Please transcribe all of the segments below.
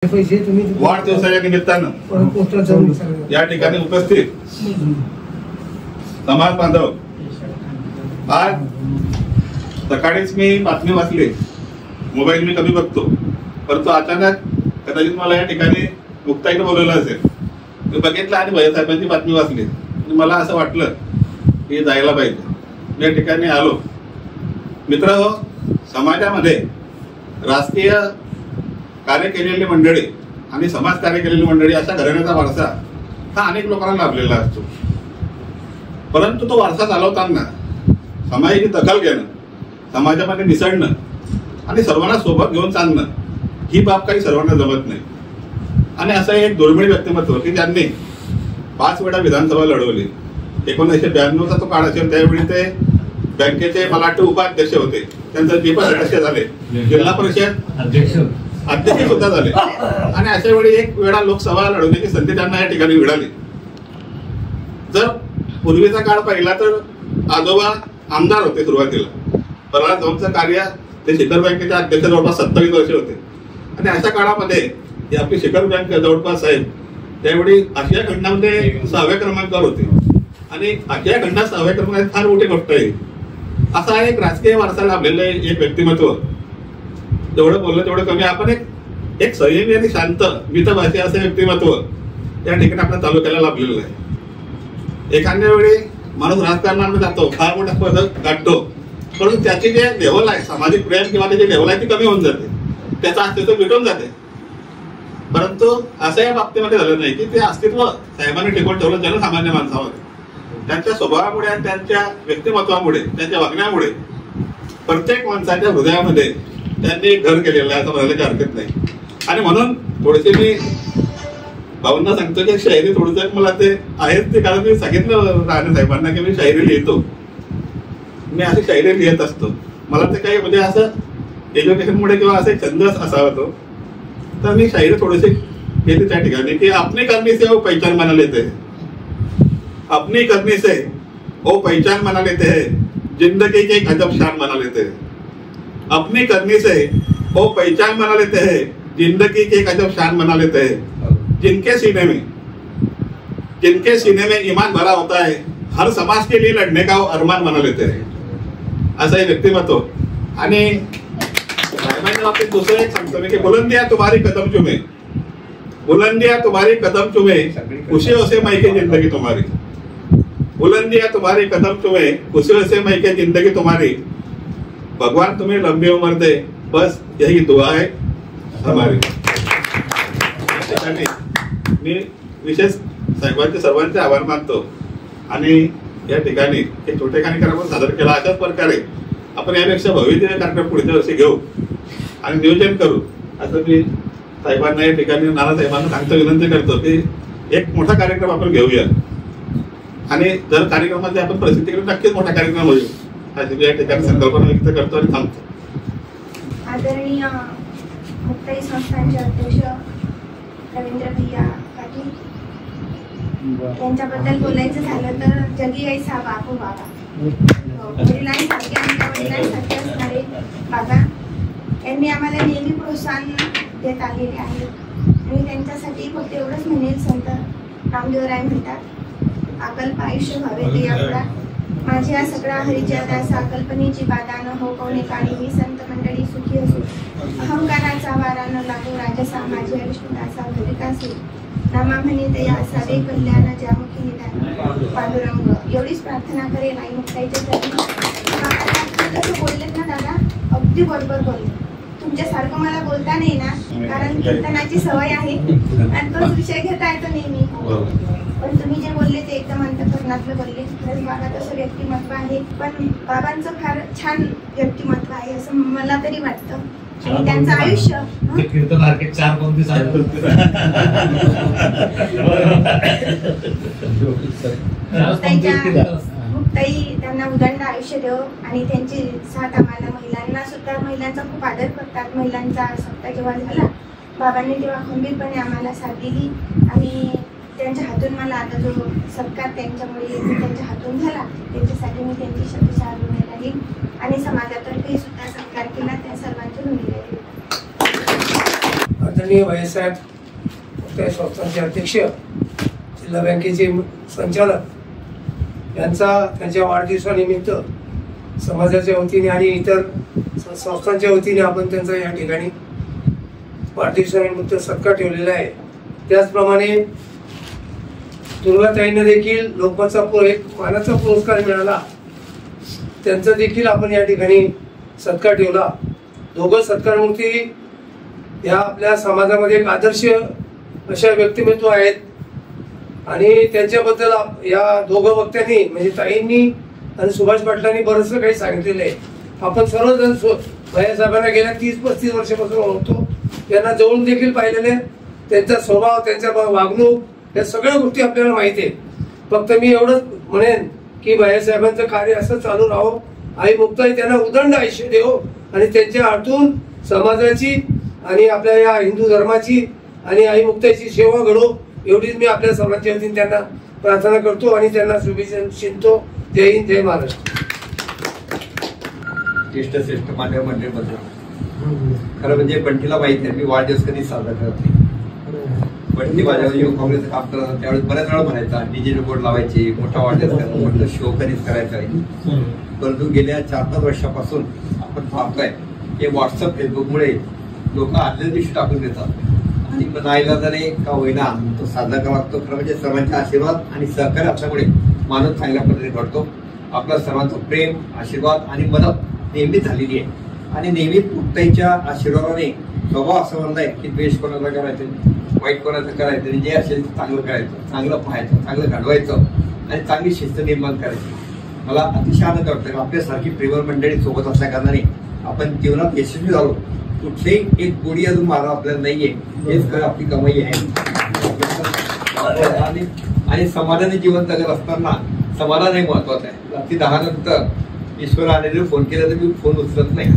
वाढदिवसाच्या निमित्तानं या ठिकाणी उपस्थित समाज बांधव, आज सकाळीच मी बातमी वाचली, मोबाईल मी कमी बघतो, परंतु अचानक कदाचित मला या ठिकाणी मुक्ताईने बोलवलं असेल, मी बघितलं आणि भैयासाहेबांची बातमी वाचली, मला असं वाटलं की जायला पाहिजे. मी या ठिकाणी आलो. मित्र, समाजामध्ये राजकीय कार्य केलेली मंडळी आणि समाज कार्य केलेली मंडळी अशा घराण्याचा वारसा हा अनेक लोकांना लाभलेला असतो, परंतु तो वारसा चालवताना समाजाची दखल घेणं, समाजामध्ये मिसळणं आणि सर्वांना सोबत घेऊन चालणं ही बाब काही सर्वांना जमत नाही. आणि असं एक दुर्मिळ व्यक्तिमत्व की ज्यांनी 5 वेळा विधानसभा लढवली. 1992चा तो काळ असेल, त्यावेळी ते बँकेचे मलाठी उपाध्यक्ष होते, त्यांचं दीपक सदस्य झाले, जिल्हा परिषद अध्यक्ष सुद्धा झाले. आणि अशा वेळी एक वेळा लोकसभा लढवण्याची संधी त्यांना या ठिकाणी मिळाली. जर पूर्वीचा काळ पाहिला तर आजोबा आमदार होते सुरुवातीला, प्रल्हाद जोंचं कार्य ते शिखर बँकेचे अध्यक्ष जवळपास 27 वर्षे होते. आणि अशा काळामध्ये आपली शिखर बँक जवळपास साहेब त्यावेळी आशिया खंडामध्ये 6व्या क्रमांकावर होते. आणि आशिया खंडात 6व्या क्रमांकात फार मोठी गोष्ट आहे. असा एक राजकीय वारसा लाभलेलं एक व्यक्तिमत्व, जेवढं बोललं तेवढं कमी. आपण एक संयमी आणि शांत मितभाषी असं व्यक्तिमत्व या ठिकाणी आपल्या तालुक्याला लाभलेलं आहे. एखाद्या वेळी माणूस राजकारणामध्ये जातो, फार मोठा पद गाठतो, परंतु त्याची जे लेवल आहे, सामाजिक प्रेम किंवा त्याची लेवल आहे ती कमी होऊन जाते, त्याचं अस्तित्व मिटून जाते. परंतु असं या बाबतीमध्ये झालं नाही की ते अस्तित्व साहेबांनी टिकवून ठेवलं जनसामान्य माणसामध्ये. त्यांच्या स्वभावामुळे आणि त्यांच्या व्यक्तिमत्वामुळे, त्यांच्या वागण्यामुळे प्रत्येक माणसाच्या हृदयामध्ये त्यांनी घर केलेलं आहे असं म्हणायला काही हरकत नाही. आणि म्हणून थोडेसे मी भाऊंना सांगतो की शायरी थोडंसं मला ते आहेच ते, कारण मी सांगितलं राणे साहेबांना की मी शायरी लिहितो, मी अशी शायरी लिहित असतो. मला ते काही म्हणजे असं एज्युकेशनमुळे किंवा असे छंद असावा तो, तर मी शायरी थोडीशी केली त्या ठिकाणी की अपनी करनी से वो पहचान बना लेते हैं, अपनी करनी से वो पहचान बना लेते हैं, जिंदगी के एक अजब शान बना लेते हैं. अपनी करनी से वो पहचान बना लेते हैं, जिंदगी के एक अजब शान बना लेते हैं. जिनके सीने में ईमान भरा होता है, हर समाज के लिए लड़ने का वो अरमान बना लेते हैं. असं एक व्यक्तिमत्व. आणि बाबतीत दुसरं एक सांगतो मी की बुलंदिया तुम्हारी कदम चुमे, बुलंदिया तुम्हारी कदम चुमे, खुशियों से महके जिंदगी तुम्हारी. बुलंदिया तुम्हारी कदम चुमे, खुशियों से महके जिंदगी तुम्हारी. भगवान तुम्हें लंबी उम्र दे, बस यही दुआ है हमारी. मी विशेष साहेबांचे सर्वांचे आभार मानतो. आणि या ठिकाणी एक छोटे कार्यक्रम सादर केला. अशाच प्रकारे आपण यापेक्षा भविष्य कार्यक्रम पुढच्या वर्षी घेऊ आणि नियोजन करू असं मी साहेबांना या ठिकाणी, नाना साहेबांना सांगतो, विनंती करतो की एक मोठा कार्यक्रम आपण घेऊया. आणि जर कार्यक्रमाची आपण प्रसिद्धी करू, नक्कीच मोठा कार्यक्रम होईल अशी मी या ठिकाणी संकल्पना व्यक्त करतो आणि थांबतो. आदरणीय मुक्ताई संस्थानचे अध्यक्ष रवींद्र भैया पाटील यांच्याबद्दल बोलायचं झालं तर जगी ऐसा बापू बाबा, वडिलांसारखे आमच्या वडिलांसारखे असणारे बाबा यांनी आम्हाला नेहमी प्रोत्साहन देत आलेले आहे. आणि त्यांच्यासाठी फक्त एवढंच म्हणेल, संत रामदेवराय म्हणतात, अकल्प आयुष्य व्हावे ते आपला, माझी या सगळा हरिच्या दासा अकल्पनेची बाधा न हो कोणी काळी, मी संत मंडळी सुखी असू, अहंकाराचा वारा न लागू, राजसा माझी विष्णुदासा भरिकासू, नामा म्हणे तया असावे कल्याण ज्यामुखी निदान पांडुरंग. एवढीच प्रार्थना करेल आई मुक्ताईच्या चरणी. कसं बोललेत ना दादा, अगदी बरोबर बोलले. तुमच्यासारखं मला बोलता नाही ना, कारण कीर्तनाची सवय आहे आणि तोच विषय घेता येतो नेहमी. पण तुम्ही जे बोलले ते एकदम अंतःकरणातलं बोलले. खरंच बाबा तसं व्यक्तिमत्व आहे, पण बाबांचं फार छान व्यक्तिमत्व आहे असं मला तरी वाटतं. आणि त्यांचं आयुष्य मुक्ताई त्यांना उदंड आयुष्य देव आणि त्यांची साथ आम्हाला महिलांना सुद्धा, महिलांचा खूप आदर करतात. महिलांचा सप्ताह जेव्हा झाला बाबांनी तेव्हा खंबीरपणे आम्हाला साथ दिली. आणि त्यांच्या हातून मला आता जो सत्कार त्यांच्यामुळे त्यांच्या हातून झाला त्याच्यासाठी मी त्यांची शतशः ऋणी राहील. आणि समाजातर्फे सुद्धा सत्कार केला त्या सर्वांचे ऋणी राहील. आदरणीय भाईसाहेब मुक्ताई संस्थानचे अध्यक्ष, जिल्हा बँकेचे संचालक यांचा त्यांच्या वाढदिवसानिमित्त समाजाच्या वतीने आणि इतर संस्थांच्या वतीने आपण त्यांचा या ठिकाणी वाढदिवसानिमित्त सत्कार ठेवलेला आहे. त्याचप्रमाणे दुर्गाताईंना देखील लोकमतचा एक मानाचा पुरस्कार मिळाला, त्यांचा देखील आपण या ठिकाणी सत्कार ठेवला. दोघं सत्कारमूर्ती या आपल्या समाजामध्ये एक आदर्श अशा व्यक्तिमत्व आहेत आणि त्यांच्याबद्दल या दोघं वक्त्यांनी म्हणजे ताईंनी आणि सुभाष पाटलांनी बरंचसं काही सांगितलेलं आहे. आपण सर्वजण भैयासाहेबांना गेल्या 30-35 वर्षापासून ओळखतो, त्यांना जवळून देखील पाहिलेले, त्यांचा स्वभाव, त्यांच्या वागणूक या सगळ्या गोष्टी आपल्याला माहिती आहेत. फक्त मी एवढंच म्हणेन की भैयासाहेबांचं कार्य असं चालू राहो, आई मुक्ताई त्यांना उदंड आयुष्य देव आणि त्यांच्या हातून समाजाची आणि आपल्या या हिंदू धर्माची आणि आई मुक्ताईची सेवा घडो, एवढीच मी आपल्या सर्वांच्या वतीने त्यांना प्रार्थना करतो आणि त्यांना शुभेच्छा देतो. जय हिंद, जय महाराष्ट्र. श्रेष्ठ माझ्या मंडळीमध्ये खरं म्हणजे बंटीला माहिती आहे मी वाढदिवस कधी साजरा करत नाही. बंटी माझ्या युवक काँग्रेसचं काम करत होता त्यावेळेस बऱ्याच वेळा म्हणायचा डीजे बोर्ड लावायचे, मोठा वाढदिवस करायचा, म्हटलं शो कधीच करायचा आहे. परंतु गेल्या 4-5 वर्षापासून आपण पाहतोय हे व्हॉट्सअप फेसबुकमुळे लोक आदल्या दिवशी टाकून देतात आणि नाईलाजाने का होईना तो साजरा करावा लागतो. खरं म्हणजे सर्वांचे आशीर्वाद आणि सहकार्य असल्यामुळे माणूस चांगल्या पद्धतीने घडतो. आपल्या सर्वांचं प्रेम, आशीर्वाद आणि मदत नेहमी झालेली आहे आणि नेहमी मुक्ताईच्या आशीर्वादाने स्वभाव असं बनलाय की द्वेष कोणाला करायचं, वाईट कोणाचं करायचं आणि जे असेल ते चांगलं करायचं, चांगलं पाहायचं, चांगलं घडवायचं आणि चांगली शिस्त निर्माण करायची. मला अतिशय आनंद वाटतो आपल्यासारखी प्रेमळ मंडळी सोबत असल्या कारणाने आपण जीवनात यशस्वी झालो. कुठलेही एक गोडी अजून मारा आपल्याला नाहीये, हेच खरं आपली कमाई आहे. आणि समाधानी जीवन जगत असताना समाधान हे महत्वाचं आहे. रात्री 10 नंतर ईश्वर आलेले फोन केला तर मी फोन उचलत नाही.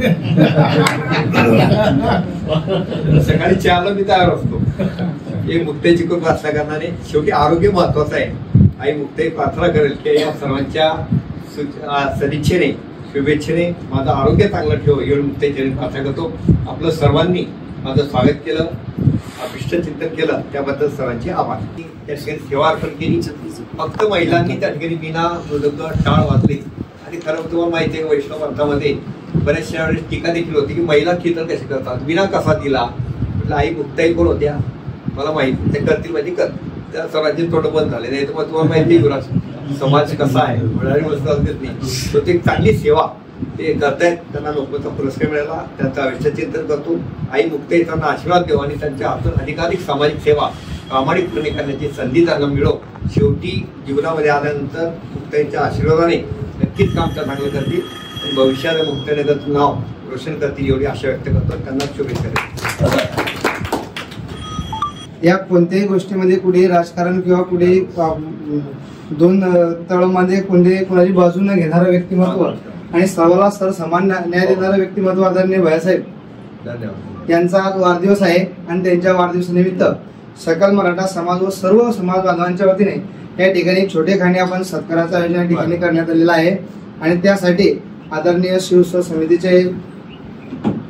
सकाळी 4ला मी तयार असतो. हे मुक्ताईची कृपा असल्या कारणाने शेवटी आरोग्य महत्वाचं आहे. आई मुक्ताई प्रार्थना करेल की या सर्वांच्या सदिच्छेने, शुभेच्छेने माझं आरोग्य चांगलं ठेव एवढी मुक्ताईची प्रार्थना करतो. आपलं सर्वांनी माझं स्वागत केलं, अभिष्ट चिंतन केलं, त्याबद्दल सर्वांचे आभार. त्या ठिकाणी सेवा अर्पण केली. फक्त महिलांनी त्या ठिकाणी बिना मृदंग टाळ वाजली आणि खरं तुम्हाला माहिती आहे वैष्णव पंथामध्ये बऱ्याचशा वेळेस टीका देखील होती की महिला कीर्तन कसे करतात, विना कसा दिला. म्हटलं आई मुक्ताई कोण होत्या मला माहिती, ते करतील म्हणजे कर. त्या स्वराज्य थोडं बंद झाले नाही तर मग तुम्हाला माहिती आहे समाज कसा आहे, मिळणारी वस्तू असतेच नाही. तो ते चांगली सेवा ते करतायत, त्यांना लोकमतचा पुरस्कार मिळाला, त्यांचं आयुष्य चिंतन करतो. आई मुक्ताई त्यांना आशीर्वाद देऊ आणि त्यांच्या हातून अधिकाधिक सामाजिक सेवा प्रामाणिकपणे करण्याची संधी त्यांना मिळो. शेवटी जीवनामध्ये आल्यानंतर मुक्ताईच्या आशीर्वादाने नक्कीच काम त्या चांगलं करतील आणि भविष्यात मुक्ताईनगरचं नाव रोशन करतील एवढी आशा व्यक्त करतो. त्यांना शुभेच्छा देतो. या कोणत्याही गोष्टीमध्ये कुठेही राजकारण किंवा कुठेही दोन तळामध्ये कोणाची बाजू न घेणारं व्यक्तिमत्व आणि सर्वाला समान न्याय देणारं व्यक्तिमत्व आदरणीय भैयासाहेब यांचा आज वाढदिवस आहे आणि त्यांच्या वाढदिवसानिमित्त सकल मराठा समाज व सर्व समाज बांधवांच्या वतीने या ठिकाणी छोटेखानी आपण सत्काराचं आयोजन या ठिकाणी करण्यात आलेलं आहे आणि त्यासाठी आदरणीय शिवसेना समितीचे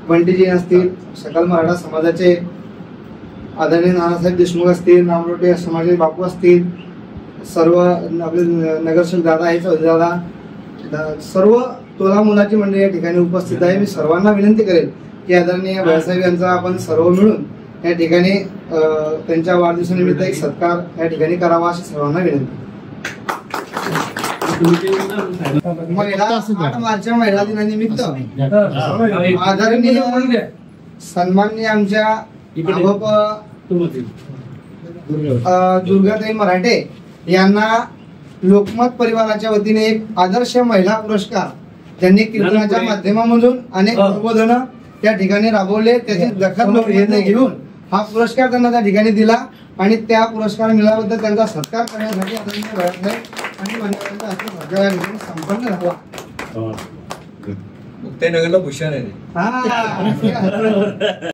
बंटीजी असतील, सकल मराठा समाजाचे आदरणीय नानासाहेब देशमुख असतील, नामरोटे समाजाचे बापू असतील, सर्व आपले नगरसेवक दादा आहे, चौधरी दादा, सर्व तोला मुलाची मंडळी या ठिकाणी उपस्थित आहे. मी सर्वांना विनंती करेल की आदरणीय भैयासाहेब यांचा आपण सर्व मिळून या ठिकाणी त्यांच्या वाढदिवसानिमित्त एक सत्कार या ठिकाणी करावा अशी सर्वांना विनंती. 8 मार्च महिला दिनानिमित्त आदरणीय सन्माननीय आमच्या दुर्गाताई मराठे यांना लोकमत परिवाराच्या वतीने एक आदर्श महिला पुरस्कार त्यांनी कीर्तनाच्या माध्यमामधून अनेक प्रबोधन त्या ठिकाणी राबवले, त्याची दखल घेऊन हा पुरस्कार त्यांना त्या ठिकाणी दिला आणि त्या पुरस्कार मिळाल्याबद्दल त्यांचा सत्कार करण्यासाठी आदरणीय भैयासाहेब आणि मान्यवरांचा संपन्न झाला. मुक्ताईनगरला भूषण आहे.